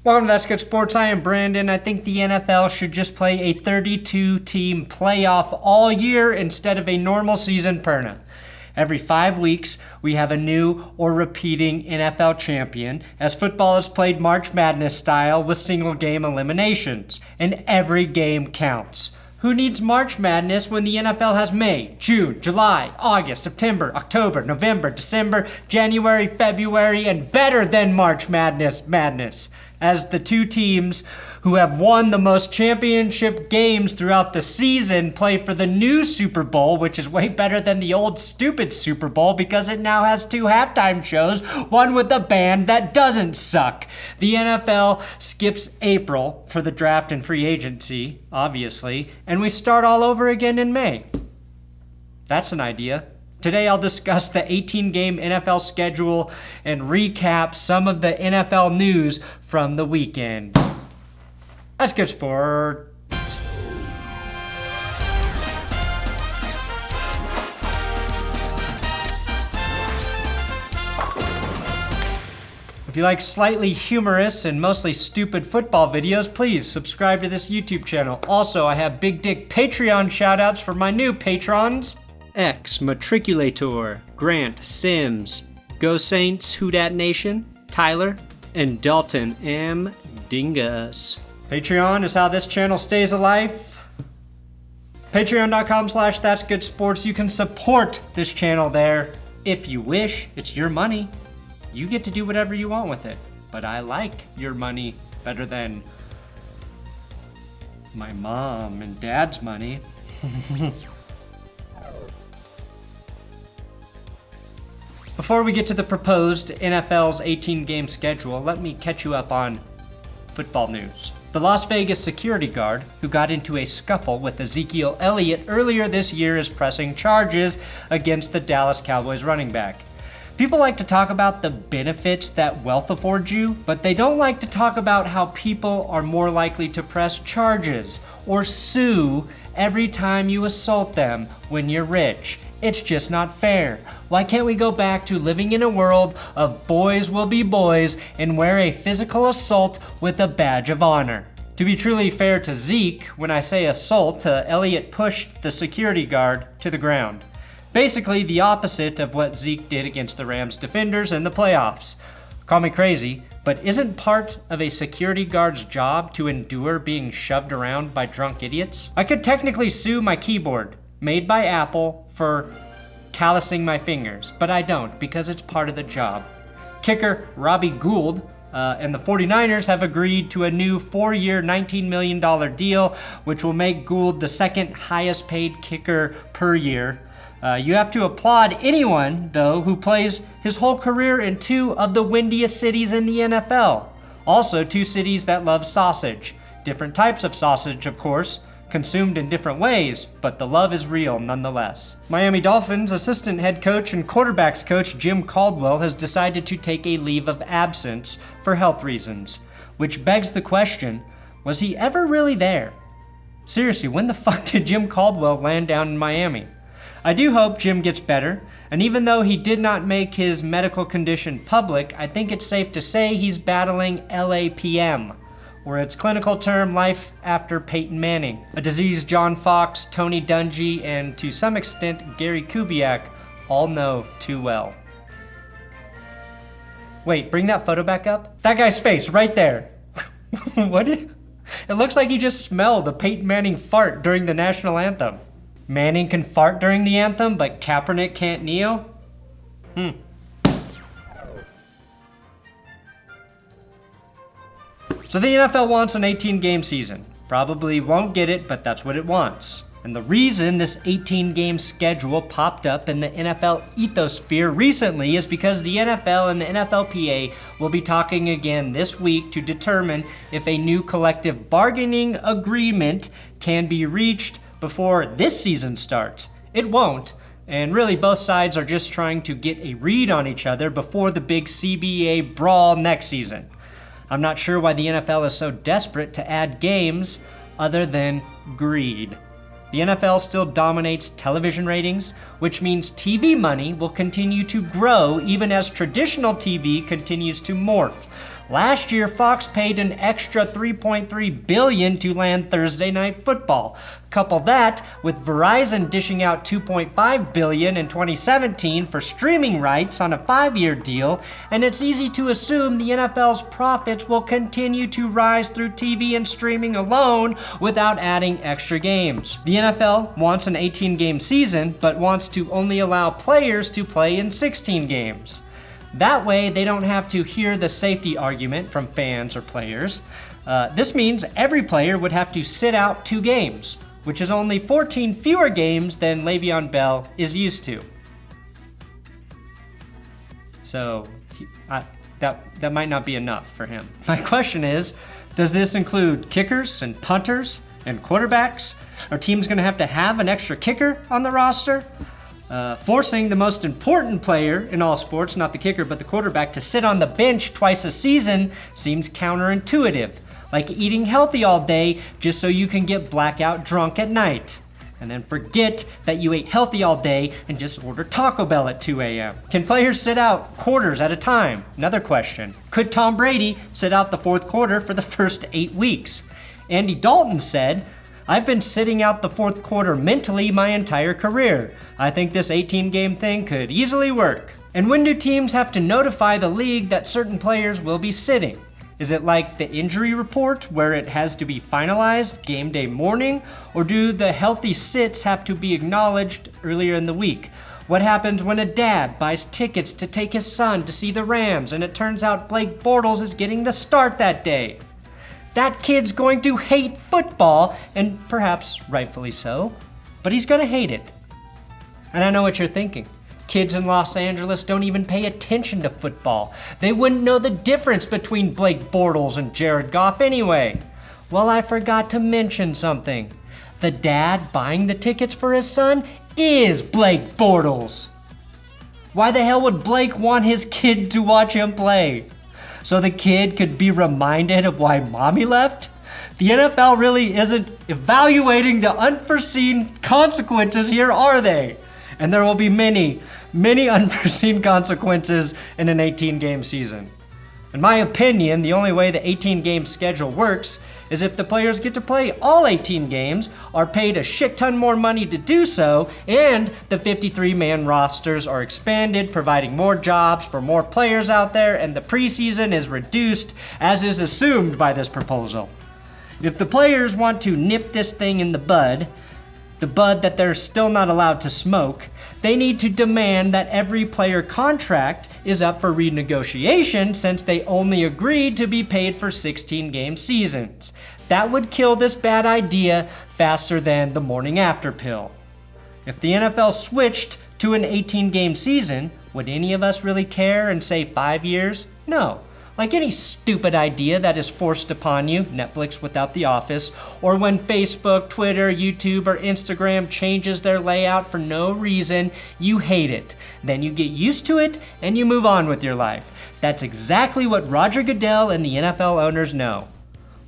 Welcome to That's Good Sports. I am Brandon. I think the NFL should just play a 32-team playoff all year instead of a normal season perna. Every 5 weeks, we have a new or repeating NFL champion, as football is played March Madness style with single-game eliminations, and every game counts. Who needs March Madness when the NFL has May, June, July, August, September, October, November, December, January, February, and better than March Madness, as the two teams who have won the most championship games throughout the season play for the new Super Bowl, which is way better than the old stupid Super Bowl because it now has 2 halftime shows, one with a band that doesn't suck. The NFL skips April for the draft and free agency, obviously, and we start all over again in May. That's an idea. Today I'll discuss the 18-game NFL schedule and recap some of the NFL news from the weekend. That's good sports. If you like slightly humorous and mostly stupid football videos, please subscribe to this YouTube channel. Also, I have big dick Patreon shoutouts for my new patrons. X, Matriculator, Grant, Sims, Go Saints, Who Dat Nation, Tyler, and Dalton M. Dingus. Patreon is how this channel stays alive. Patreon.com/ThatsGoodSports. You can support this channel there if you wish. It's your money. You get to do whatever you want with it. But I like your money better than my mom and dad's money. Before we get to the proposed NFL's 18-game schedule, let me catch you up on football news. The Las Vegas security guard who got into a scuffle with Ezekiel Elliot earlier this year is pressing charges against the Dallas Cowboys running back. People like to talk about the benefits that wealth affords you, but they don't like to talk about how people are more likely to press charges or sue every time you assault them when you're rich. It's just not fair. Why can't we go back to living in a world of boys will be boys and wear a physical assault with a badge of honor? To be truly fair to Zeke, when I say assault, Elliot pushed the security guard to the ground. Basically the opposite of what Zeke did against the Rams defenders in the playoffs. Call me crazy, but isn't part of a security guard's job to endure being shoved around by drunk idiots? I could technically sue my keyboard, made by Apple, for callousing my fingers, but I don't because it's part of the job. Kicker Robbie Gould and the 49ers have agreed to a new 4-year, $19 million deal, which will make Gould the second highest paid kicker per year. You have to applaud anyone, though, who plays his whole career in 2 of the windiest cities in the NFL. Also, 2 cities that love sausage. Different types of sausage, of course, consumed in different ways, but the love is real nonetheless. Miami Dolphins assistant head coach and quarterbacks coach Jim Caldwell has decided to take a leave of absence for health reasons, which begs the question, was he ever really there? Seriously, when the fuck did Jim Caldwell land down in Miami? I do hope Jim gets better, and even though he did not make his medical condition public, I think it's safe to say he's battling LAPM, or its clinical term, life after Peyton Manning, a disease John Fox, Tony Dungy, and to some extent Gary Kubiak all know too well. Wait, bring that photo back up? That guy's face, right there. What? It looks like he just smelled a Peyton Manning fart during the national anthem. Manning can fart during the anthem, but Kaepernick can't kneel? So the NFL wants an 18-game season. Probably won't get it, but that's what it wants. And the reason this 18-game schedule popped up in the NFL ethosphere recently is because the NFL and the NFLPA will be talking again this week to determine if a new collective bargaining agreement can be reached before this season starts. It won't, and really both sides are just trying to get a read on each other before the big CBA brawl next season. I'm not sure why the NFL is so desperate to add games other than greed. The NFL still dominates television ratings, which means TV money will continue to grow even as traditional TV continues to morph. Last year, Fox paid an extra $3.3 billion to land Thursday Night Football. Couple that with Verizon dishing out $2.5 billion in 2017 for streaming rights on a 5-year deal, and it's easy to assume the NFL's profits will continue to rise through TV and streaming alone without adding extra games. The NFL wants an 18-game season, but wants to only allow players to play in 16 games. That way, they don't have to hear the safety argument from fans or players. This means every player would have to sit out 2 games, which is only 14 fewer games than Le'Veon Bell is used to. So, that might not be enough for him. My question is, does this include kickers and punters and quarterbacks? Are teams going to have an extra kicker on the roster? Forcing the most important player in all sports, not the kicker but the quarterback, to sit on the bench twice a season seems counterintuitive, like eating healthy all day just so you can get blackout drunk at night, and then forget that you ate healthy all day and just order Taco Bell at 2 a.m. Can players sit out quarters at a time? Another question. Could Tom Brady sit out the fourth quarter for the first 8 weeks? Andy Dalton said, "I've been sitting out the fourth quarter mentally my entire career. I think this 18-game thing could easily work." And when do teams have to notify the league that certain players will be sitting? Is it like the injury report where it has to be finalized game day morning? Or do the healthy sits have to be acknowledged earlier in the week? What happens when a dad buys tickets to take his son to see the Rams and it turns out Blake Bortles is getting the start that day? That kid's going to hate football, and perhaps rightfully so, but he's gonna hate it. And I know what you're thinking. Kids in Los Angeles don't even pay attention to football. They wouldn't know the difference between Blake Bortles and Jared Goff anyway. Well, I forgot to mention something. The dad buying the tickets for his son is Blake Bortles. Why the hell would Blake want his kid to watch him play? So the kid could be reminded of why mommy left? The NFL really isn't evaluating the unforeseen consequences here, are they? And there will be many, many unforeseen consequences in an 18-game season. In my opinion, the only way the 18-game schedule works is if the players get to play all 18 games, are paid a shit ton more money to do so, and the 53-man rosters are expanded, providing more jobs for more players out there, and the preseason is reduced, as is assumed by this proposal. If the players want to nip this thing in the bud that they're still not allowed to smoke, they need to demand that every player contract is up for renegotiation since they only agreed to be paid for 16-game seasons. That would kill this bad idea faster than the morning after pill. If the NFL switched to an 18-game season, would any of us really care and say 5 years? No. Like any stupid idea that is forced upon you, Netflix without The Office, or when Facebook, Twitter, YouTube, or Instagram changes their layout for no reason, you hate it. Then you get used to it and you move on with your life. That's exactly what Roger Goodell and the NFL owners know.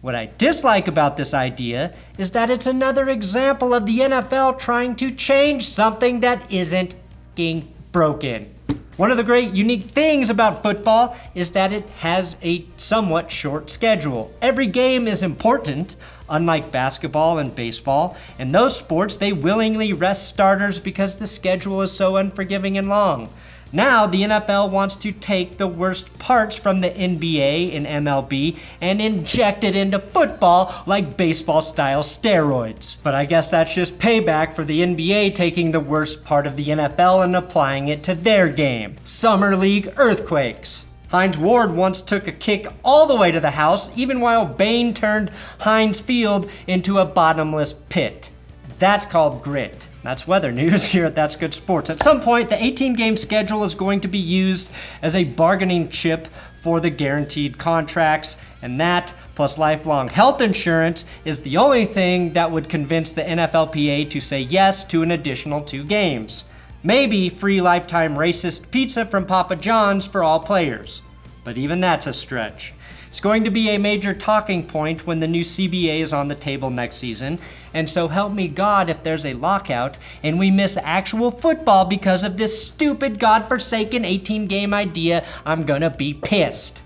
What I dislike about this idea is that it's another example of the NFL trying to change something that isn't being broken. One of the great unique things about football is that it has a somewhat short schedule. Every game is important, unlike basketball and baseball. In those sports, they willingly rest starters because the schedule is so unforgiving and long. Now, the NFL wants to take the worst parts from the NBA and MLB and inject it into football like baseball-style steroids. But I guess that's just payback for the NBA taking the worst part of the NFL and applying it to their game. Summer League earthquakes. Hines Ward once took a kick all the way to the house, even while Bane turned Heinz Field into a bottomless pit. That's called grit. That's weather news here at That's Good Sports. At some point, the 18-game schedule is going to be used as a bargaining chip for the guaranteed contracts, and that, plus lifelong health insurance, is the only thing that would convince the NFLPA to say yes to an additional 2 games. Maybe free lifetime racist pizza from Papa John's for all players. But even that's a stretch. It's going to be a major talking point when the new CBA is on the table next season, and so help me God if there's a lockout and we miss actual football because of this stupid godforsaken 18-game idea, I'm gonna be pissed.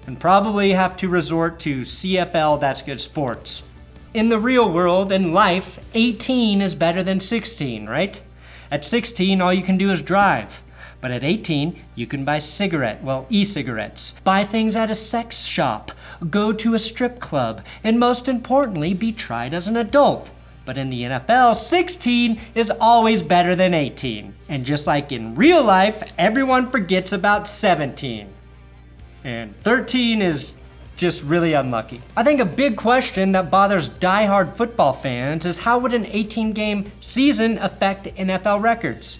and probably have to resort to CFL That's Good Sports. In the real world, in life, 18 is better than 16, right? At 16, all you can do is drive. But at 18, you can buy e-cigarettes, buy things at a sex shop, go to a strip club, and most importantly, be tried as an adult. But in the NFL, 16 is always better than 18. And just like in real life, everyone forgets about 17. And 13 is just really unlucky. I think a big question that bothers die-hard football fans is how would an 18-game season affect NFL records?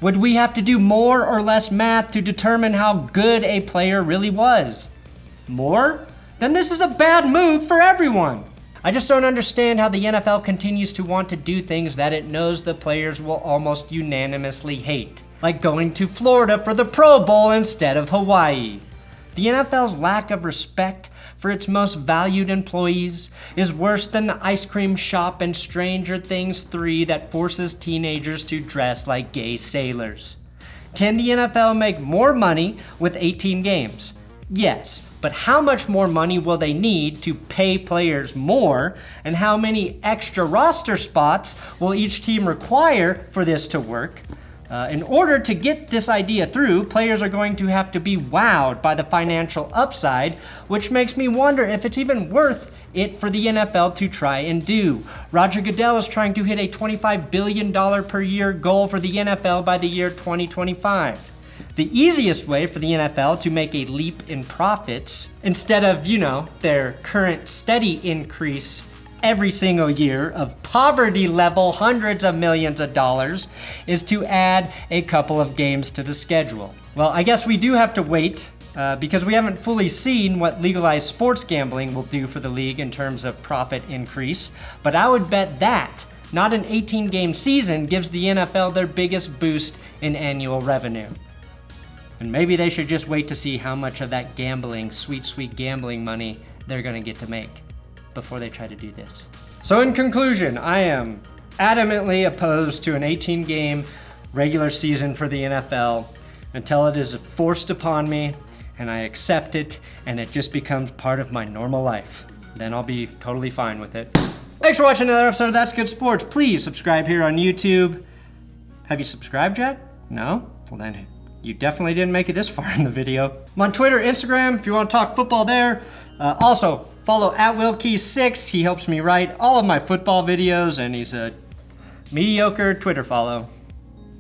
Would we have to do more or less math to determine how good a player really was? More? Then this is a bad move for everyone. I just don't understand how the NFL continues to want to do things that it knows the players will almost unanimously hate, like going to Florida for the Pro Bowl instead of Hawaii. The NFL's lack of respect for its most valued employees is worse than the ice cream shop in Stranger Things 3 that forces teenagers to dress like gay sailors. Can the NFL make more money with 18 games? Yes, but how much more money will they need to pay players more, and how many extra roster spots will each team require for this to work? In order to get this idea through, players are going to have to be wowed by the financial upside, which makes me wonder if it's even worth it for the NFL to try and do. Roger Goodell is trying to hit a $25 billion per year goal for the NFL by the year 2025. The easiest way for the NFL to make a leap in profits, instead of, their current steady increase every single year of poverty level hundreds of millions of dollars, is to add a couple of games to the schedule. Well, I guess we do have to wait because we haven't fully seen what legalized sports gambling will do for the league in terms of profit increase, but I would bet that not an 18-game season gives the NFL their biggest boost in annual revenue. And maybe they should just wait to see how much of that gambling, sweet gambling money they're gonna get to make before they try to do this. So in conclusion, I am adamantly opposed to an 18-game regular season for the NFL until it is forced upon me and I accept it and it just becomes part of my normal life. Then I'll be totally fine with it. Thanks for watching another episode of That's Good Sports. Please subscribe here on YouTube. Have you subscribed yet? No? Well then, you definitely didn't make it this far in the video. I'm on Twitter, Instagram, if you want to talk football there. Also, follow @WillKey6. He helps me write all of my football videos, and he's a mediocre Twitter follow.